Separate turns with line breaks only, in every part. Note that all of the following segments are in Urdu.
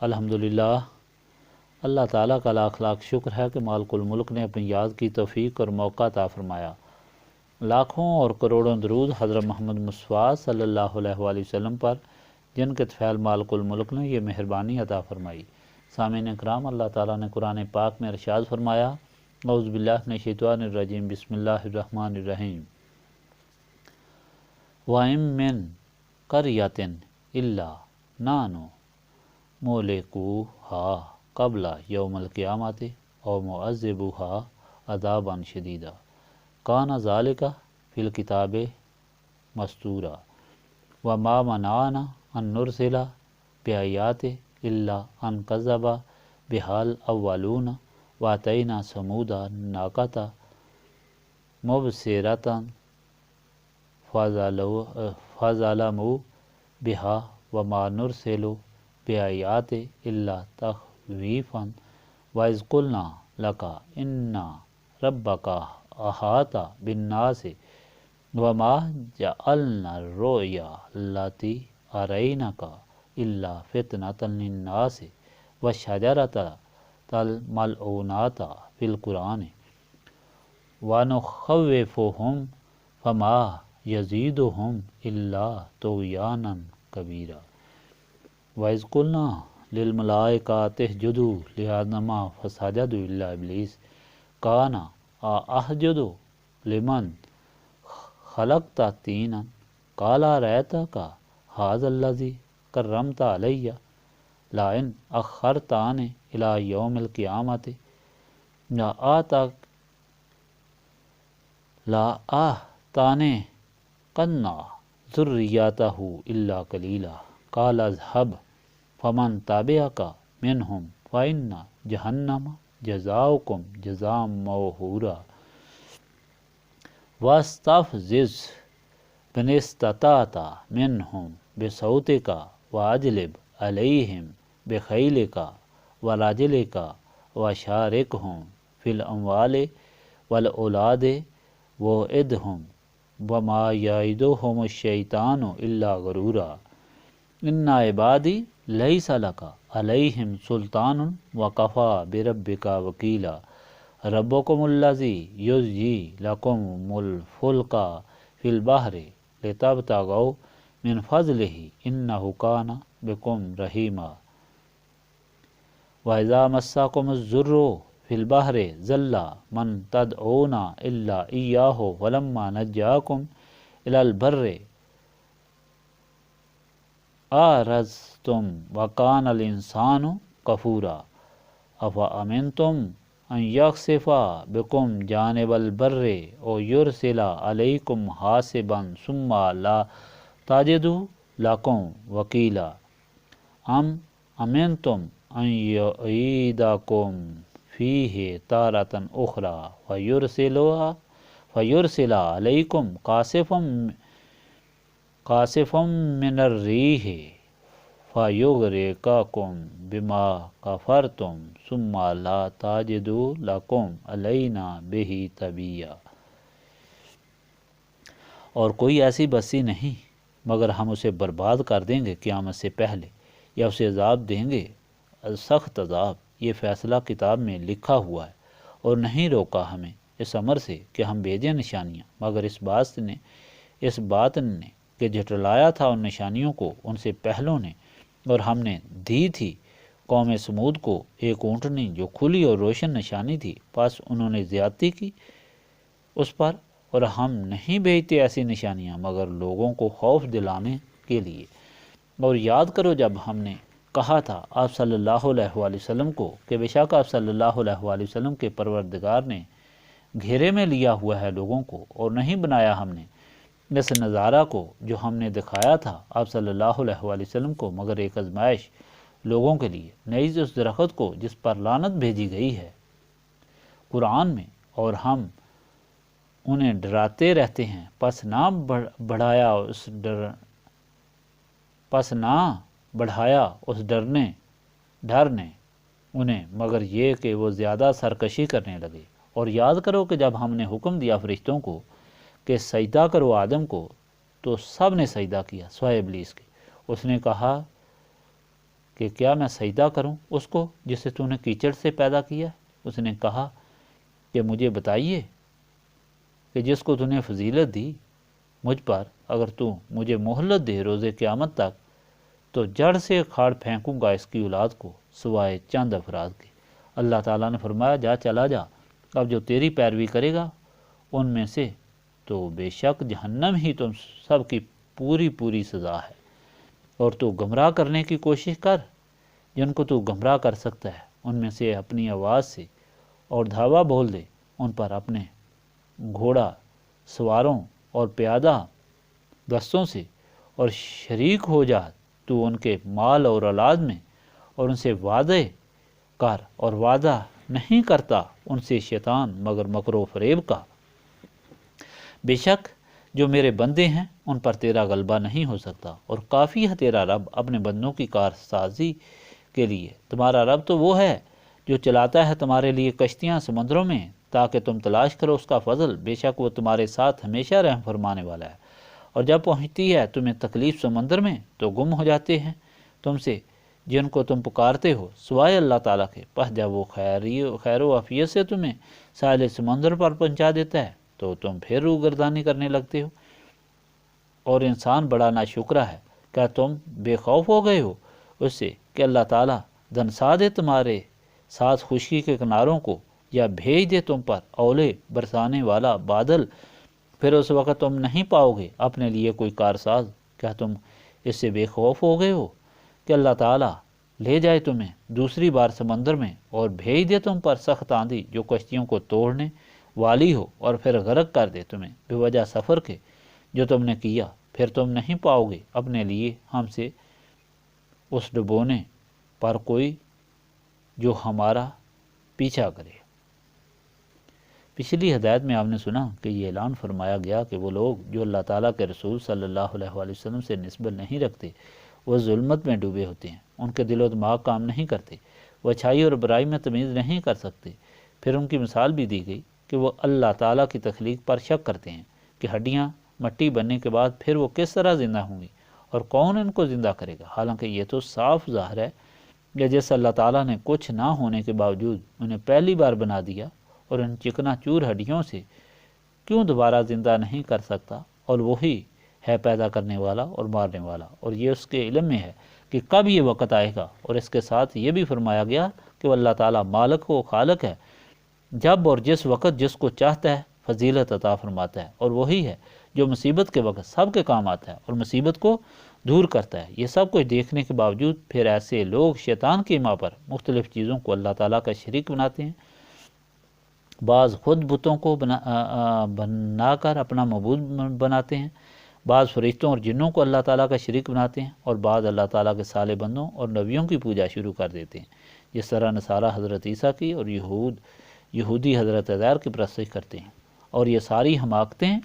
الحمدللہ، اللہ تعالیٰ کا لاکھ لاکھ شکر ہے کہ مالک الملک نے اپنی یاد کی توفیق اور موقع عطا فرمایا۔ لاکھوں اور کروڑوں درود حضرت محمد مصطفیٰ صلی اللہ علیہ وآلہ وسلم پر، جن کے طفیل مالک الملک نے یہ مہربانی عطا فرمائی۔ سامعین اکرام، اللہ تعالیٰ نے قرآن پاک میں ارشاد فرمایا، اعوذ باللہ من الشیطان الرجیم، بسم اللہ الرحمن الرحیم، وَإِن مِّن قَرْيَةٍ إِلَّا نَحْنُ مُهْلِكُوهَا قبل یوم القیامت او معذبوها عذابا شدیدا کان ذالک فی الکتاب مستورا وما منعنا ان نرسل بآیات الا ان کذب بها الاولون واتینا ثمود الناقۃ مبصرۃ فظلموا بها وما نرسل بآیات الا تخویفا وَإِذْ قُلْنَا لَكَ إِنَّ رَبَّكَ أَحَاطَ بِالنَّاسِ وَمَا جَعَلْنَا الرُّؤْيَا الَّتِي أَرَيْنَاكَ إِلَّا فِتْنَةً لِلنَّاسِ وَالشَّجَرَةَ الْمَلْعُونَةَ فِي الْقُرْآنِ وَنُخَوِّفُهُمْ فَمَا يَزِيدُهُمْ إِلَّا طُغْيَانًا كَبِيرًا وَإِذْ قُلْنَا لِلْمَلَائِكَةِ اسْجُدُوا لِآدَمَ فَسَجَدُوا إِلَّا إِبْلِيسَ قَالَ أَأَسْجُدُ لِمَنْ خَلَقْتَ طِينًا قَالَ أَرَأَيْتَكَ هَٰذَا الَّذِي كَرَّمْتَ عَلَيَّ لَئِنْ أَخَّرْتَنِي إِلَىٰ يَوْمِ الْقِيَامَةِ لَأَحْتَنِكَنَّ ذُرِّيَّتَهُ إِلَّا قَلِيلًا قَالَ اذْهَبْ فَمَن تَبِعَكَ مِنْهُمْ فَإِنَّ جَهَنَّمَ جَزَاؤُكُمْ جَزَاءً مَوْفُورًا وَاسْتَفْزِزْ مَنِ اسْتَطَعْتَ مِنْهُمْ بِصَوْتِكَ وَأَجْلِبْ عَلَيْهِمْ بِخَيْلِكَ وَرَجِلِكَ وَشَارِكْهُمْ فِي الْأَمْوَالِ وَالْأَوْلَادِ وَعِدْهُمْ وَمَا يَعِدُهُمُ الشَّيْطَانُ إِلَّا غُرُورًا إِنَّ عِبَادِي لَيْسَ لَكَ عَلَيْهِمْ سُلْطَانٌ وَكَفَىٰ بِرَبِّكَ وَكِيلًا رَبُّكُمُ الَّذِي يُزْجِي لَكُمُ الْفُلْكَ فِي الْبَحْرِ لِتَبْتَغُوا مِنْ فَضْلِهِ إِنَّهُ كَانَ بِكُمْ رَحِيمًا وَإِذَا مَسَّكُمُ الضُّرُّ فِي الْبَحْرِ ضَلَّ مَن تَدْعُونَ إِلَّا إِيَّاهُ فَلَمَّا نَجَّاكُمْ إِلَى الْبَرِّ أَعْرَضْتُمْ وَكَانَ الْإِنسَانُ كَفُورًا أَفَأَمِنْتُمْ أَنْ يَخْسِفَ بِكُمْ جَانِبَ الْبَرِّ أَوْ يُرْسِلَ عَلَيْكُمْ حَاصِبًا ثُمَّ لَا تَجِدُوا لَكُمْ وَكِيلًا أَمْ أَمِنْتُمْ أَنْ يُعِيدَكُمْ فِيهِ تَارَةً أُخْرَى فَيُرْسِلَ عَلَيْكُمْ قَاصِفًا مِنَ الرِّيحِ فَيُغْرِقَكُمْ بِمَا كَفَرْتُمْ ثُمَّ لَا تَجِدُوا لَكُمْ عَلَيْنَا بِهِ تَبِيًّا اور کوئی ایسی بستی نہیں مگر ہم اسے برباد کر دیں گے قیامت سے پہلے، یا اسے عذاب دیں گے سخت عذاب۔ یہ فیصلہ کتاب میں لکھا ہوا ہے، اور نہیں روکا ہمیں اس امر سے کہ ہم بھیجیں نشانیاں، مگر اس بات نے کہ جھٹلایا تھا ان نشانیوں کو ان سے پہلوں نے، اور ہم نے دی تھی قوم سمود کو ایک اونٹنی جو کھلی اور روشن نشانی تھی، پس انہوں نے زیادتی کی اس پر، اور ہم نہیں بھیجتے ایسی نشانیاں مگر لوگوں کو خوف دلانے کے لیے۔ اور یاد کرو جب ہم نے کہا تھا آپ صلی اللہ علیہ وآلہ وسلم کو کہ بے شک آپ صلی اللہ علیہ وآلہ وسلم کے پروردگار نے گھیرے میں لیا ہوا ہے لوگوں کو، اور نہیں بنایا ہم نے اس نظارہ کو جو ہم نے دکھایا تھا آپ صلی اللہ علیہ وآلہ وسلم کو مگر ایک آزمائش لوگوں کے لیے، نیز اس درخت کو جس پر لعنت بھیجی گئی ہے قرآن میں، اور ہم انہیں ڈراتے رہتے ہیں، پس نہ بڑھایا اس ڈر نے انہیں مگر یہ کہ وہ زیادہ سرکشی کرنے لگے۔ اور یاد کرو کہ جب ہم نے حکم دیا فرشتوں کو کہ سجدہ کرو آدم کو، تو سب نے سجدہ کیا سوائے ابلیس کے۔ اس نے کہا کہ کیا میں سجدہ کروں اس کو جسے تو نے کیچڑ سے پیدا کیا؟ اس نے کہا کہ مجھے بتائیے کہ جس کو تو نے فضیلت دی مجھ پر، اگر تو مجھے مہلت دے روز قیامت تک تو جڑ سے کھاڑ پھینکوں گا اس کی اولاد کو سوائے چند افراد کے۔ اللہ تعالیٰ نے فرمایا جا چلا جا، اب جو تیری پیروی کرے گا ان میں سے تو بے شک جہنم ہی تم سب کی پوری پوری سزا ہے، اور تو گمراہ کرنے کی کوشش کر جن کو تو گمراہ کر سکتا ہے ان میں سے اپنی آواز سے، اور دھاوا بول دے ان پر اپنے گھوڑا سواروں اور پیادہ دستوں سے، اور شریک ہو جا تو ان کے مال اور اولاد میں، اور ان سے وعدے کر اور وعدہ نہیں کرتا ان سے شیطان مگر مکر و فریب کا۔ بے شک جو میرے بندے ہیں ان پر تیرا غلبہ نہیں ہو سکتا، اور کافی ہے تیرا رب اپنے بندوں کی کارسازی کے لیے۔ تمہارا رب تو وہ ہے جو چلاتا ہے تمہارے لیے کشتیاں سمندروں میں تاکہ تم تلاش کرو اس کا فضل، بے شک وہ تمہارے ساتھ ہمیشہ رحم فرمانے والا ہے۔ اور جب پہنچتی ہے تمہیں تکلیف سمندر میں تو گم ہو جاتے ہیں تم سے جن کو تم پکارتے ہو سوائے اللہ تعالیٰ کے، پس جب وہ خیر و عافیت سے تمہیں ساحل سمندر پر پہنچا دیتا ہے تو تم پھر روگردانی کرنے لگتے ہو۔ اور انسان بڑا ناشکرا ہے، کیا تم بے خوف ہو گئے ہو اس سے کہ اللہ تعالیٰ دنسا دے تمہارے ساتھ خشکی کے کناروں کو، یا بھیج دے تم پر اولے برسانے والا بادل، پھر اس وقت تم نہیں پاؤ گے اپنے لیے کوئی کارساز۔ کیا تم اس سے بے خوف ہو گئے ہو کہ اللہ تعالیٰ لے جائے تمہیں دوسری بار سمندر میں اور بھیج دے تم پر سخت آندھی جو کشتیوں کو توڑنے والی ہو، اور پھر غرق کر دے تمہیں بے وجہ سفر کے جو تم نے کیا، پھر تم نہیں پاؤ گے اپنے لیے ہم سے اس ڈبونے پر کوئی جو ہمارا پیچھا کرے۔ پچھلی ہدایت میں آپ نے سنا کہ یہ اعلان فرمایا گیا کہ وہ لوگ جو اللہ تعالیٰ کے رسول صلی اللہ علیہ وآلہ وسلم سے نسبت نہیں رکھتے وہ ظلمت میں ڈوبے ہوتے ہیں، ان کے دل و دماغ کام نہیں کرتے، وہ اچھائی اور برائی میں تمیز نہیں کر سکتے۔ پھر ان کی مثال بھی دی گئی کہ وہ اللہ تعالیٰ کی تخلیق پر شک کرتے ہیں کہ ہڈیاں مٹی بننے کے بعد پھر وہ کس طرح زندہ ہوں گی، اور کون ان کو زندہ کرے گا، حالانکہ یہ تو صاف ظاہر ہے کہ جس اللہ تعالیٰ نے کچھ نہ ہونے کے باوجود انہیں پہلی بار بنا دیا اور ان چکنا چور ہڈیوں سے کیوں دوبارہ زندہ نہیں کر سکتا، اور وہی ہے پیدا کرنے والا اور مارنے والا، اور یہ اس کے علم میں ہے کہ کب یہ وقت آئے گا۔ اور اس کے ساتھ یہ بھی فرمایا گیا کہ وہ اللہ تعالیٰ مالک و خالق ہے، جب اور جس وقت جس کو چاہتا ہے فضیلت عطا فرماتا ہے، اور وہی ہے جو مصیبت کے وقت سب کے کام آتا ہے اور مصیبت کو دور کرتا ہے۔ یہ سب کچھ دیکھنے کے باوجود پھر ایسے لوگ شیطان کی ماں پر مختلف چیزوں کو اللہ تعالیٰ کا شریک بناتے ہیں، بعض خود بتوں کو بنا کر اپنا معبود بناتے ہیں، بعض فرشتوں اور جنوں کو اللہ تعالیٰ کا شریک بناتے ہیں، اور بعض اللہ تعالیٰ کے صالح بندوں اور نبیوں کی پوجا شروع کر دیتے ہیں، جس طرح نصارہ حضرت عیسیٰ کی اور یہودی حضرت عزیر کی پرستش کرتے ہیں۔ اور یہ ساری حماقتیں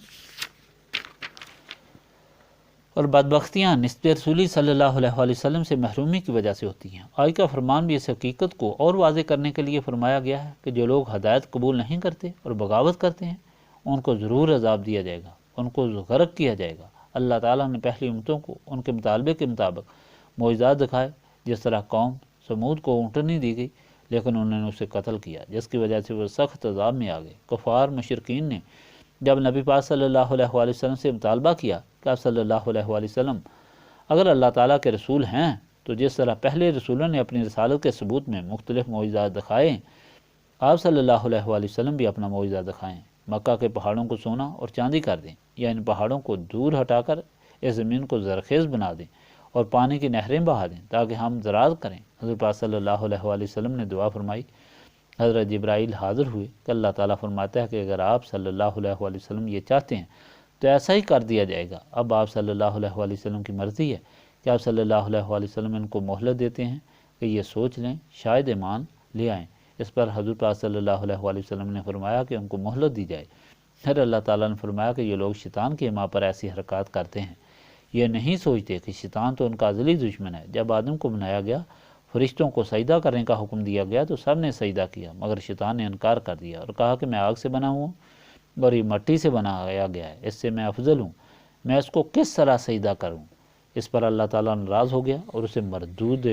اور بدبختیاں نسبت رسولی صلی اللہ علیہ وآلہ وسلم سے محرومی کی وجہ سے ہوتی ہیں۔ آج کا فرمان بھی اس حقیقت کو اور واضح کرنے کے لیے فرمایا گیا ہے کہ جو لوگ ہدایت قبول نہیں کرتے اور بغاوت کرتے ہیں ان کو ضرور عذاب دیا جائے گا، ان کو غرق کیا جائے گا۔ اللہ تعالیٰ نے پہلی امتوں کو ان کے مطالبے کے مطابق معجزات دکھائے، جس طرح قوم سمود کو اونٹنی دی گئی لیکن انہوں نے اسے قتل کیا، جس کی وجہ سے وہ سخت عذاب میں آ گئے۔ کفار مشرکین نے جب نبی پاک صلی اللہ علیہ وآلہ وسلم سے مطالبہ کیا کہ آپ صلی اللہ علیہ وآلہ وسلم اگر اللہ تعالیٰ کے رسول ہیں تو جس طرح پہلے رسولوں نے اپنی رسالت کے ثبوت میں مختلف معجزات دکھائے، آپ صلی اللہ علیہ وآلہ وسلم بھی اپنا معجزہ دکھائیں، مکہ کے پہاڑوں کو سونا اور چاندی کر دیں، یا ان پہاڑوں کو دور ہٹا کر اس زمین کو زرخیز بنا دیں اور پانی کی نہریں بہا دیں تاکہ ہم زراعت کریں۔ حضرت پاک صلی اللہ علیہ وآلہ وسلم نے دعا فرمائی۔ حضرت جبرائیل حاضر ہوئے کہ اللہ تعالیٰ فرماتا ہے کہ اگر آپ صلی اللہ علیہ وآلہ وسلم یہ چاہتے ہیں تو ایسا ہی کر دیا جائے گا۔ اب آپ صلی اللہ علیہ وآلہ وسلم کی مرضی ہے کہ آپ صلی اللہ علیہ وآلہ وسلم ان کو مہلت دیتے ہیں کہ یہ سوچ لیں، شاید ایمان لے آئیں۔ اس پر حضرت پاک صلی اللہ علیہ وآلہ وسلم نے فرمایا کہ ان کو مہلت دی جائے۔ پھر اللہ تعالیٰ نے فرمایا کہ یہ لوگ شیطان کی ماں پر ایسی حرکات کرتے ہیں، یہ نہیں سوچتے کہ شیطان تو ان کا ازلی دشمن ہے۔ جب آدم کو بنایا گیا، فرشتوں کو سجدہ کرنے کا حکم دیا گیا تو سب نے سجدہ کیا، مگر شیطان نے انکار کر دیا اور کہا کہ میں آگ سے بنا ہوں اور یہ مٹی سے بنایا گیا ہے، اس سے میں افضل ہوں، میں اس کو کس طرح سجدہ کروں۔ اس پر اللہ تعالیٰ ناراض ہو گیا اور اسے مردود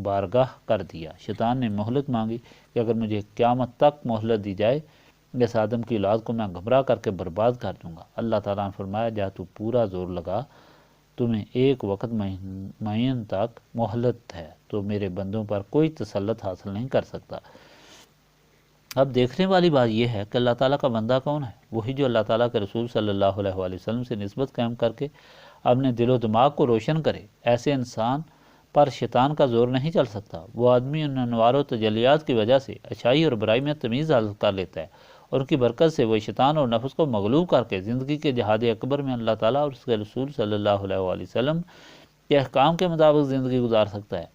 بارگاہ کر دیا۔ شیطان نے مہلت مانگی کہ اگر مجھے قیامت تک مہلت دی جائے اس آدم کی اولاد کو میں گھبراہ کر کے برباد کر دوں گا۔ اللہ تعالیٰ نے فرمایا جا تو پورا زور لگا، تمہیں ایک وقت معین تک مہلت ہے، تو میرے بندوں پر کوئی تسلط حاصل نہیں کر سکتا۔ اب دیکھنے والی بات یہ ہے کہ اللہ تعالیٰ کا بندہ کون ہے؟ وہی جو اللہ تعالیٰ کے رسول صلی اللہ علیہ وآلہ وسلم سے نسبت قائم کر کے اپنے دل و دماغ کو روشن کرے۔ ایسے انسان پر شیطان کا زور نہیں چل سکتا۔ وہ آدمی ان انوار و تجلیات کی وجہ سے اچھائی اور برائی میں تمیز حاصل کر لیتا ہے، اور ان کی برکت سے وہ شیطان اور نفس کو مغلوب کر کے زندگی کے جہاد اکبر میں اللہ تعالیٰ اور اس کے رسول صلی اللہ علیہ وآلہ وسلم کے احکام کے مطابق زندگی گزار سکتا ہے۔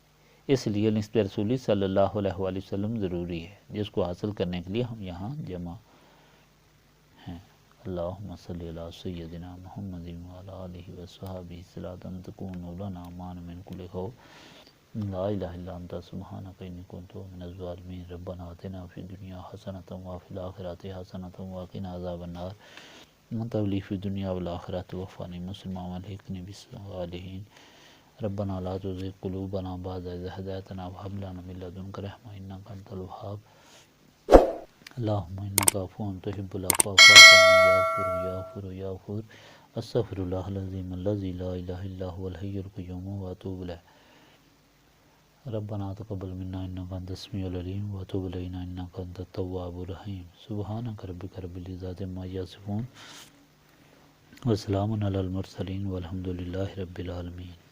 اس لیے نسبت رسولی صلی اللہ علیہ وآلہ وسلم ضروری ہے، جس کو حاصل کرنے کے لیے ہم یہاں جمع ہیں۔ اللہم صلی علی سیدنا محمد وعلی آلہ وصحبہ صلاۃ تکون لنا مان من کل خوف لا الہ الا انت سبحانک انی کنت من الظالمین۔ ربنا آتنا فی الدنیا حسنۃ وفی الآخرۃ حسنۃ وقنا عذاب النار۔ انت ولی فی الدنیا والآخرۃ توفنی مسلما والحقنی بالصالحین۔ ربنا لا تزغ قلوبنا بعد إذ هديتنا وهب لنا من لدنك رحمة إنك أنت الوهاب۔ اللهم إنك عفو تحب العفو فاعف عني يا غفور استغفر الله العظيم الذي لا إله إلا هو الحي القيوم وأتوب إليه۔ ربنا تقبل منا إنك أنت السميع العليم وتب علينا إنك أنت التواب الرحيم۔ سبحانك ربك رب العزة عما يصفون وسلام على المرسلين والحمد لله رب العالمين۔